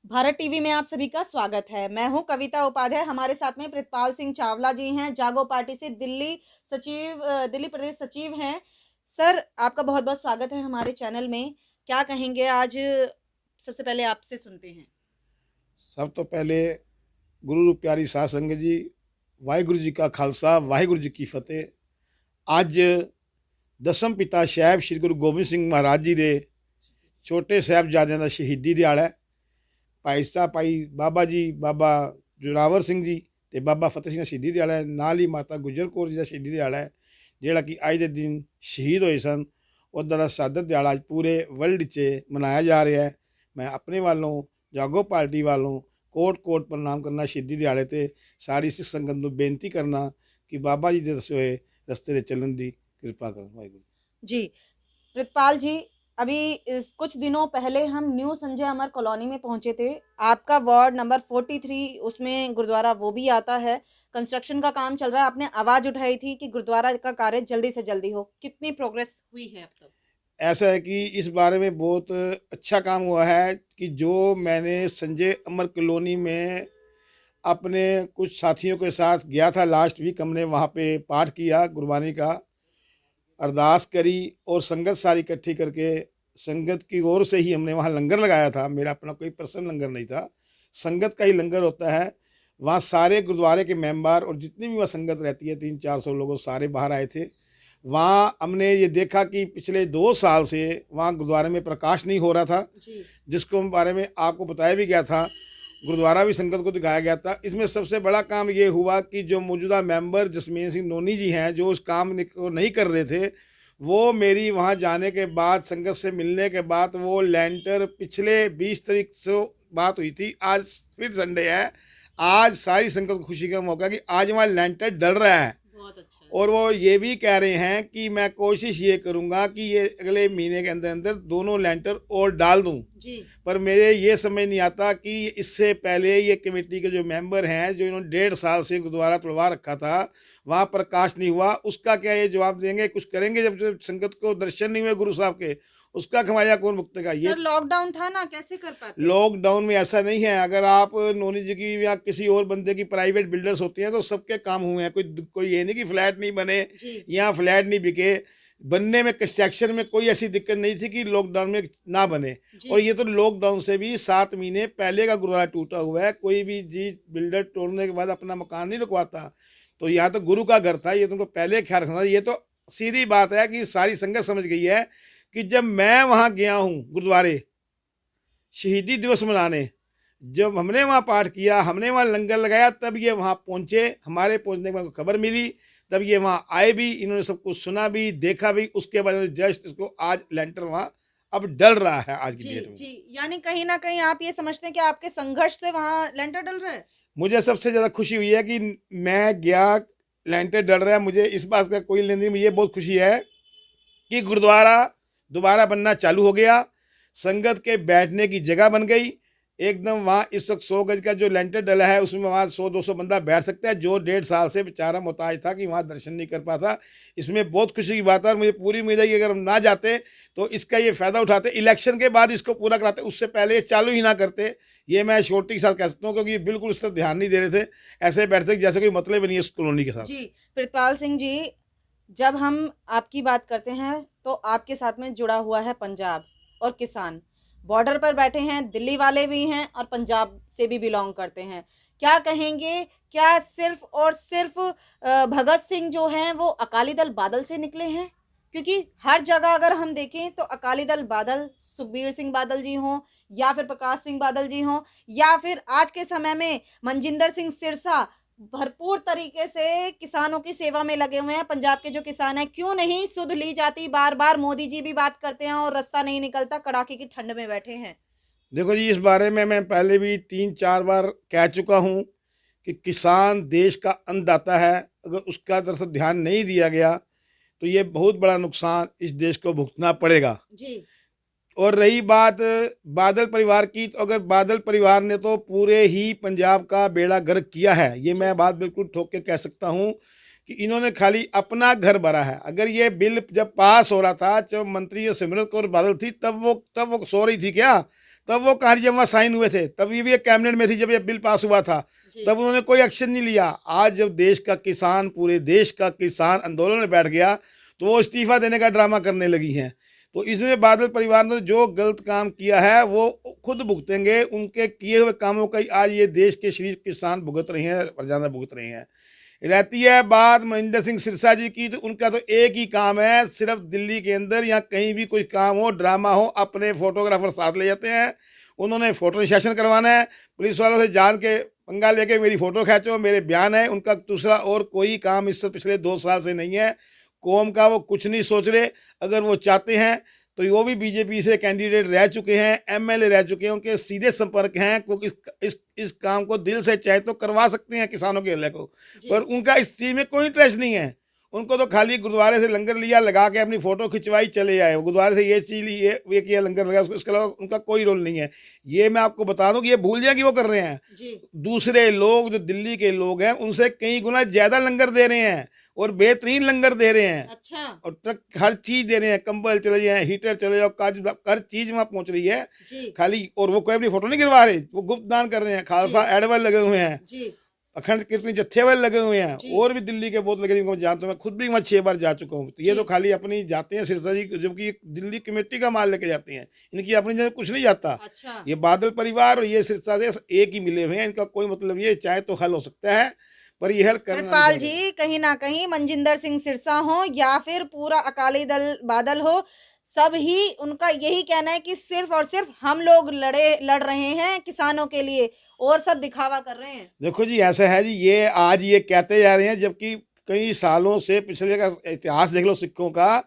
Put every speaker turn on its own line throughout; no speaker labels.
Bharat TV में आप सभी का स्वागत है। मैं हूं कविता उपाध्याय। हमारे साथ में प्रितपाल सिंह चावला जी हैं, जागो पार्टी से दिल्ली प्रदेश सचिव हैं। सर, आपका बहुत-बहुत स्वागत है हमारे चैनल में। क्या कहेंगे आज? सबसे पहले आपसे सुनते हैं।
सब तो पहले गुरु रूप प्यारी साध संगत जी, वाहिगुरु जी का खालसा, वाहिगुरु जी की फतेह। ਅੱਜ ਦਸਮ ਪਿਤਾ ਸਾਹਿਬ ਸ੍ਰੀ ਗੁਰੂ ਗੋਬਿੰਦ ਸਿੰਘ ਮਹਾਰਾਜ ਜੀ ਦੇ ਛੋਟੇ ਸਾਹਿਬਜ਼ਾਦਿਆਂ ਦਾ ਸ਼ਹੀਦੀ ਦਿਹਾੜਾ ਹੈ। ਭਾਈ ਸਾਹਿਬ ਭਾਈ ਬਾਬਾ ਜੀ ਬਾਬਾ ਜੋਰਾਵਰ ਸਿੰਘ ਜੀ ਤੇ ਬਾਬਾ ਫਤਿਹ ਸਿੰਘ ਦਾ ਸ਼ਹੀਦੀ ਦਿਹਾੜਾ ਹੈ। ਨਾਲ ਹੀ ਮਾਤਾ ਗੁਜਰ ਕੌਰ ਜੀ ਦਾ ਸ਼ਹੀਦੀ ਦਿਹਾੜਾ ਹੈ, ਜਿਹੜਾ ਕਿ ਅੱਜ ਦੇ ਦਿਨ ਸ਼ਹੀਦ ਹੋਏ ਸਨ। ਉੱਦਾਂ ਦਾ ਸ਼ਹਾਦਤ ਦਿਹਾੜਾ ਅੱਜ ਪੂਰੇ ਵਰਲਡ 'ਚ ਮਨਾਇਆ ਜਾ ਰਿਹਾ ਹੈ। ਮੈਂ ਆਪਣੇ ਵੱਲੋਂ ਜਾਗੋ ਪਾਰਟੀ ਵੱਲੋਂ ਕੋਟ ਕੋਟ ਪ੍ਰਣਾਮ ਕਰਨਾ ਸ਼ਹੀਦੀ ਦਿਹਾੜੇ 'ਤੇ ਸਾਰੀ ਸਿੱਖ ਸੰਗਤ ਨੂੰ ਬੇਨਤੀ ਕਰਨਾ ਕਿ ਬਾਬਾ ਜੀ ਦੇ ਦੱਸੇ ਹੋਏ ਰਸਤੇ 'ਤੇ ਚੱਲਣ ਦੀ कृपा करें। वाहिगुरु
जी, प्रितपाल जी, अभी कुछ दिनों पहले हम न्यू संजय अमर कॉलोनी में पहुंचे थे। आपका वार्ड नंबर 43 उसमें गुरुद्वारा वो भी आता है। कंस्ट्रक्शन का काम चल रहा है। आपने आवाज उठाई थी कि गुरुद्वारा का कार्य जल्दी से जल्दी हो। कितनी प्रोग्रेस हुई है अब तक?
ऐसा है कि इस बारे में बहुत अच्छा काम हुआ है कि जो मैंने संजय अमर कॉलोनी में अपने कुछ साथियों के साथ गया था, लास्ट वीक हमने वहाँ पे पाठ किया, गुरबानी का अरदास करी और संगत सारी इकट्ठी करके संगत की ओर से ही हमने वहाँ लंगर लगाया था। मेरा अपना कोई पर्सनल लंगर नहीं था, संगत का ही लंगर होता है। वहाँ सारे गुरुद्वारे के मेंबर और जितनी भी वहाँ संगत रहती है 300-400 लोग सारे बाहर आए थे। वहाँ हमने ये देखा कि पिछले 2 साल से वहाँ गुरुद्वारे में प्रकाश नहीं हो रहा था, जिसको बारे में आपको बताया भी गया था, गुरुद्वारा भी संगत को दिखाया गया था। इसमें सबसे बड़ा काम ये हुआ कि जो मौजूदा मेंबर जसमीन सिंह नोनी जी हैं, जो उस काम को नहीं कर रहे थे, वो मेरी वहाँ जाने के बाद, संगत से मिलने के बाद, वो लैंटर पिछले 20 तारीख से बात हुई थी, आज फिर संडे है, आज सारी संगत को खुशी का मौका कि आज वहाँ लैंटर डल रहा है।
बहुत अच्छा है।
और वो ये भी कह रहे हैं कि मैं कोशिश ये करूँगा कि ये अगले महीने के अंदर अंदर दोनों लैंटर और डाल दूँ
जी।
पर मेरे ये समझ नहीं आता कि इससे पहले ये कमेटी के जो मेंबर हैं, जो इन्होंने 1.5 साल से गुरुद्वारा तुड़वा रखा था, वहाँ प्रकाश नहीं हुआ, उसका क्या ये जवाब देंगे? कुछ करेंगे? जब संगत को दर्शन नहीं हुए गुरु साहब के, उसका खमियाजा कौन भुगतेगा? ये
सर, लॉकडाउन था ना, कैसे कर पाते?
लॉकडाउन में ऐसा नहीं है। अगर आप नोनी जी की या किसी और बंदे की प्राइवेट बिल्डर्स होती हैं तो सबके काम हुए हैं। कोई ये नहीं कि फ्लैट नहीं बने या फ्लैट नहीं बिके। बनने में, कंस्ट्रक्शन में कोई ऐसी दिक्कत नहीं थी कि लॉकडाउन में ना बने। और ये तो लॉकडाउन से भी 7 महीने पहले का गुरुद्वारा टूटा हुआ है। कोई भी चीज बिल्डर तोड़ने के बाद अपना मकान नहीं रुकवाता। तो यहाँ तो गुरु का घर था, ये तुमको पहले ख्याल रखना था। ये तो सीधी बात है कि सारी संगत समझ गई है कि जब मैं वहाँ गया हूँ गुरुद्वारे शहीदी दिवस मनाने, जब हमने वहाँ पाठ किया, हमने वहाँ लंगर लगाया, तब ये वहाँ पहुँचे। हमारे पहुँचने के बाद खबर मिली, तब ये वहाँ आए भी, इन्होंने सब कुछ सुना भी, देखा भी। उसके बाद जस्ट इसको आज लेंटर वहाँ अब डल रहा है आज की डेट में।
जी, यानी कहीं ना कहीं आप ये समझते हैं कि आपके संघर्ष से वहाँ लेंटर डल रहा है।
मुझे सबसे ज़्यादा खुशी हुई है कि मैं गया, लेंटर डल रहा है। मुझे इस बात का कोई लेन देन, मुझे बहुत खुशी है कि गुरुद्वारा दोबारा बनना चालू हो गया, संगत के बैठने की जगह बन गई एकदम। वहाँ इस वक्त 100 गज का जो लेंटर डला है, उसमें वहाँ 100-200 बंदा बैठ सकता है, जो 1.5 साल से बेचारा मोहताज था कि वहाँ दर्शन नहीं कर पाता। इसमें बहुत खुशी की बात है और मुझे पूरी उम्मीद है कि अगर हम ना जाते तो इसका ये फ़ायदा उठाते, इलेक्शन के बाद इसको पूरा कराते, उससे पहले ये चालू ही ना करते। ये मैं श्योरिटी के साथ कह सकता हूँ, क्योंकि बिल्कुल इस तरफ ध्यान नहीं दे रहे थे। ऐसे बैठते जैसे कोई मतलब ही नहीं है इस कॉलोनी के साथ।
जी, प्रितपाल सिंह जी, जब हम आपकी बात करते हैं तो आपके साथ में जुड़ा हुआ है पंजाब और किसान। बॉर्डर पर बैठे हैं, दिल्ली वाले भी हैं और पंजाब से भी बिलोंग करते हैं। क्या कहेंगे? क्या सिर्फ और सिर्फ भगत सिंह जो हैं वो अकाली दल बादल से निकले हैं? क्योंकि हर जगह अगर हम देखें तो अकाली दल बादल सुखबीर सिंह बादल जी हों या फिर प्रकाश सिंह बादल जी हों या फिर आज के समय में मनजिंदर सिंह सिरसा भरपूर तरीके से किसानों की सेवा में लगे हुए हैं। पंजाब के जो किसान हैं, क्यों नहीं सुध ली जाती? बार बार मोदी जी भी बात करते हैं और रास्ता नहीं निकलता, कड़ाके की ठंड में बैठे हैं।
देखो जी, इस बारे में मैं पहले भी 3-4 बार कह चुका हूँ कि किसान देश का अन्नदाता है। अगर उसका दरअसल ध्यान नहीं दिया गया तो ये बहुत बड़ा नुकसान इस देश को भुगतना पड़ेगा
जी।
और रही बात बादल परिवार की, तो अगर बादल परिवार ने तो पूरे ही पंजाब का बेड़ा गर्क किया है, ये मैं बात बिल्कुल ठोक के कह सकता हूँ कि इन्होंने खाली अपना घर भरा है। अगर ये बिल जब पास हो रहा था, जब मंत्री सिमरत कौर बादल थी, तब वो सो रही थी क्या? तब वो कहानी जब वहाँ साइन हुए थे, तब ये भी एक कैबिनेट में थी जब ये बिल पास हुआ था, तब उन्होंने कोई एक्शन नहीं लिया। आज जब देश का किसान, पूरे देश का किसान आंदोलन में बैठ गया तो वो इस्तीफा देने का ड्रामा करने लगी हैं। तो इसमें बादल परिवार ने जो गलत काम किया है वो खुद भुगतेंगे। उनके किए हुए कामों का आज ये देश के शरीफ किसान भुगत रहे हैं, रोजाना भुगत रहे हैं। रहती है बात महेंद्र सिंह सिरसा जी की, तो उनका तो एक ही काम है, सिर्फ दिल्ली के अंदर या कहीं भी कोई काम हो, ड्रामा हो, अपने फोटोग्राफर साथ ले जाते हैं। उन्होंने फोटो सेशन करवाना है, पुलिस वालों से जान के पंगा लेके मेरी फ़ोटो खींचो, मेरे बयान है। उनका दूसरा और कोई काम इस पिछले 2 साल से नहीं है। कौम का वो कुछ नहीं सोच रहे। अगर वो चाहते हैं तो वो भी बीजेपी से कैंडिडेट रह चुके हैं, एमएलए रह चुके हैं, उनके सीधे संपर्क हैं, क्योंकि इस काम को दिल से चाहे तो करवा सकते हैं किसानों के हल्ले को, पर उनका इस चीज़ में कोई इंटरेस्ट नहीं है। उनको तो खाली गुरुद्वारे से लंगर लिया, लगा के अपनी फ़ोटो खिंचवाई, चले आए। गुरुद्वारे से ये चीज़ ली, ये किया, लंगर लगा, उसके अलावा उनका कोई रोल नहीं है। ये मैं आपको बता दूं कि ये भूल जाए कि वो कर रहे हैं। दूसरे लोग जो दिल्ली के लोग हैं उनसे कई गुना ज़्यादा लंगर दे रहे हैं और बेहतरीन लंगर दे रहे हैं।
अच्छा। और
ट्रक हर चीज़ दे रहे हैं, कंबल चले जाए, हीटर चले जाओ, काजू, हर चीज़ वहाँ पहुँच रही है खाली। और वो कोई अपनी फ़ोटो नहीं गिरवा रहे, वो गुप्त दान कर रहे हैं। खालसा एडवल लगे हुए हैं, अखंड कीर्तनी जत्थे वाले लगे हुए हैं, और भी दिल्ली के बहुत लगे, जिनको जानता हूँ मैं, खुद भी वहाँ 6 बार जा चुका हूँ। तो ये तो खाली अपनी जाते हैं सिरसा जी, जबकि दिल्ली कमेटी का माल लेके जाते हैं, इनकी अपनी जगह कुछ नहीं जाता।
अच्छा। ये
बादल परिवार और ये सिरसा से एक ही मिले हुए हैं, इनका कोई मतलब ये चाहे तो हल हो सकता है, पर ये हल करना
पाल जी, कहीं ना कहीं मनजिंदर सिंह सिरसा हो या फिर पूरा अकाली दल बादल हो, सब ही उनका यही कहना है कि सिर्फ और सिर्फ हम लोग लड़ रहे हैं किसानों के लिए, और सब दिखावा कर रहे हैं।
देखो जी, ऐसा है जी, ये आज ये कहते जा रहे हैं, जबकि कई सालों से पिछले का इतिहास देख लो सिखों का,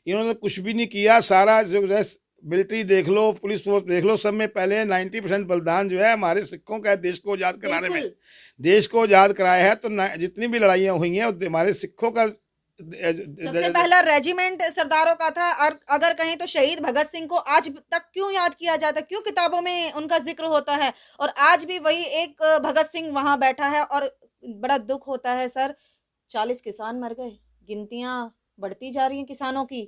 इन्होंने कुछ भी नहीं किया। सारा जो है मिलिट्री देख लो, पुलिस फोर्स देख लो, सब में पहले 90% बलिदान जो है हमारे सिखों का है देश को आज़ाद कराने में। देश को आज़ाद कराया है तो जितनी भी लड़ाइयाँ हुई हैं हमारे सिखों का
सबसे पहला रेजिमेंट सरदारों का था। और अगर कहें तो शहीद भगत सिंह को आज तक क्यों याद किया जाता, क्यों किताबों में उनका जिक्र होता है, और आज भी वही एक भगत सिंह वहां बैठा है। और बड़ा दुख होता है सर, 40 किसान मर गए, गिनतियां बढ़ती जा रही हैं किसानों की।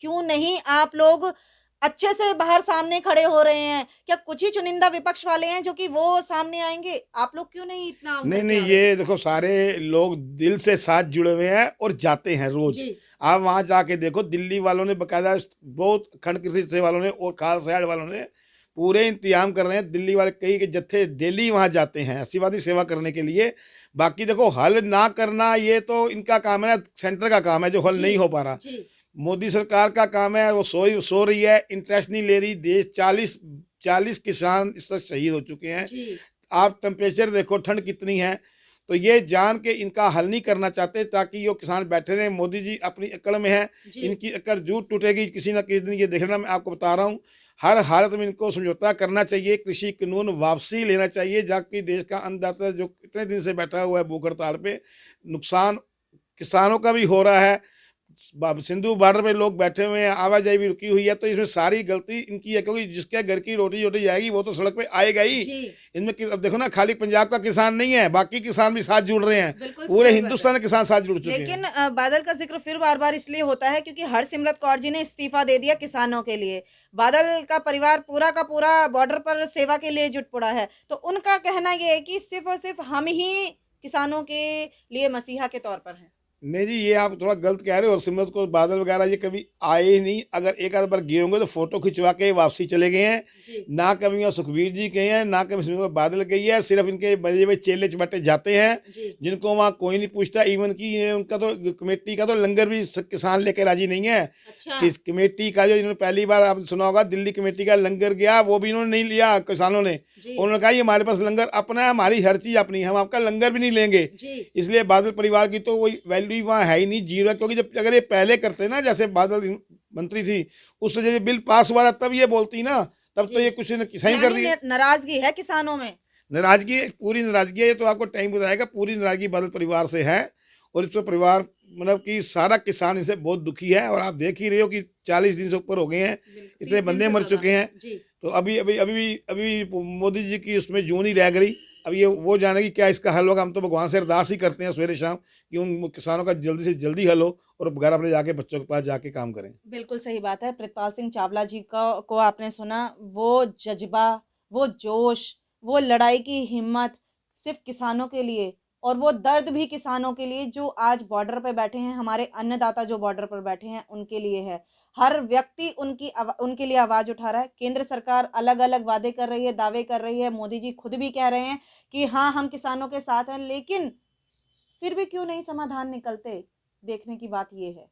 क्यों नहीं आप लोग अच्छे से बाहर सामने खड़े हो रहे हैं? क्या कुछ ही चुनिंदा विपक्ष वाले हैं जो कि वो सामने आएंगे? आप लोग क्यों नहीं इतना?
नहीं, ये देखो, सारे लोग दिल से साथ जुड़े हुए हैं और जाते हैं रोज। आप वहां जाके देखो, दिल्ली वालों ने बकायदा, बहुत खंड कृषि वालों ने और खालसा वालों ने पूरे इंतजाम कर रहे हैं। दिल्ली वाले कई के जत्थे डेली वहां जाते हैं आशीर्वादी सेवा करने के लिए। बाकी देखो, हल ना करना ये तो इनका काम है ना, सेंटर का काम है जो हल नहीं हो पा रहा। मोदी सरकार का काम है, वो सो रही है, इंटरेस्ट नहीं ले रही। देश 40 किसान इस तरह शहीद हो चुके हैं। आप टेम्परेचर देखो, ठंड कितनी है। तो ये जान के इनका हल नहीं करना चाहते ताकि ये किसान बैठे रहे। मोदी जी अपनी अकड़ में है, इनकी अकड़ जरूर टूटेगी किसी ना किसी दिन। ये देखना, मैं आपको बता रहा हूँ, हर हालत में इनको समझौता करना चाहिए, कृषि कानून वापसी लेना चाहिए, जाकि देश का अन्नदाता जो इतने दिन से बैठा हुआ है भूख हड़ताल पे, नुकसान किसानों का भी हो रहा है। सिंधु बॉर्डर पे लोग बैठे हुए हैं, आवाजाही भी रुकी हुई है। तो इसमें सारी गलती इनकी है, क्योंकि जिसके घर की रोटी रोटी जाएगी वो तो सड़क पे आएगा ही। इनमें अब देखो ना, खाली पंजाब का किसान नहीं है, बाकी किसान भी साथ जुड़ रहे हैं, पूरे हिंदुस्तान के किसान साथ जुड़ चुके हैं।
लेकिन बादल का जिक्र फिर बार बार इसलिए होता है क्योंकि हरसिमरत कौर जी ने इस्तीफा दे दिया किसानों के लिए। बादल का परिवार पूरा का पूरा बॉर्डर पर सेवा के लिए जुट पड़ा है। तो उनका कहना यह है कि सिर्फ और सिर्फ हम ही किसानों के लिए मसीहा के तौर पर हैं।
नहीं जी, ये आप थोड़ा गलत कह रहे हो। और सिमरत को बादल वगैरह ये कभी आए ही नहीं। अगर एक आध बार गए होंगे तो फोटो खिंचवा के वापसी चले गए हैं। ना कभी वहाँ सुखबीर जी गए हैं, ना कभी सिमरत बादल गई है। सिर्फ इनके बजे हुए चेले चबट्टे जाते हैं, जिनको वहाँ कोई नहीं पूछता। इवन की उनका तो कमेटी का तो लंगर भी किसान लेके राजी नहीं है। किस कमेटी का जो इन्होंने पहली बार आप सुना होगा, दिल्ली कमेटी का लंगर गया, वो भी इन्होंने नहीं लिया किसानों ने। उन्होंने कहा ये हमारे पास लंगर अपना है, हमारी हर चीज अपनी है, हम आपका लंगर भी नहीं लेंगे। इसलिए बादल परिवार की तो कोई वैल्यू वहाँ है ही नहीं, जीरो। क्योंकि जब अगर ये पहले करते ना, जैसे बादल मंत्री थी उस जैसे बिल पास हुआ था, तब ये बोलती ना, तब तो ये कुछ सही कर रही है।
नाराजगी है किसानों में,
नाराजगी, पूरी नाराजगी है। ये तो आपको टाइम बताएगा। पूरी नाराजगी बादल परिवार से है, और इस परिवार मतलब कि सारा किसान इसे बहुत दुखी है। और आप देख ही रहे हो कि 40 दिन से ऊपर हो गए हैं, इतने बंदे मर चुके हैं। तो अभी मोदी जी की उसमें जून ही रह गई अब ये वो जाने कि क्या इसका हल होगा। हम तो भगवान से अरदास ही करते हैं सवेरे शाम कि उन किसानों का जल्दी से जल्दी हल हो और घर अपने जाके बच्चों के पास जाके काम करें।
बिल्कुल सही बात है। प्रितपाल सिंह चावला जी का को आपने सुना, वो जज़्बा, वो जोश, वो लड़ाई की हिम्मत सिर्फ़ किसानों के लिए, और वो दर्द भी किसानों के लिए जो आज बॉर्डर पे बैठे हैं, हमारे अन्नदाता जो बॉर्डर पर बैठे हैं, उनके लिए है। हर व्यक्ति उनके लिए आवाज़ उठा रहा है। केंद्र सरकार अलग-अलग वादे कर रही है, दावे कर रही है। मोदी जी खुद भी कह रहे हैं कि हाँ, हम किसानों के साथ हैं, लेकिन फिर भी क्यों नहीं समाधान निकलते? देखने की बात ये है।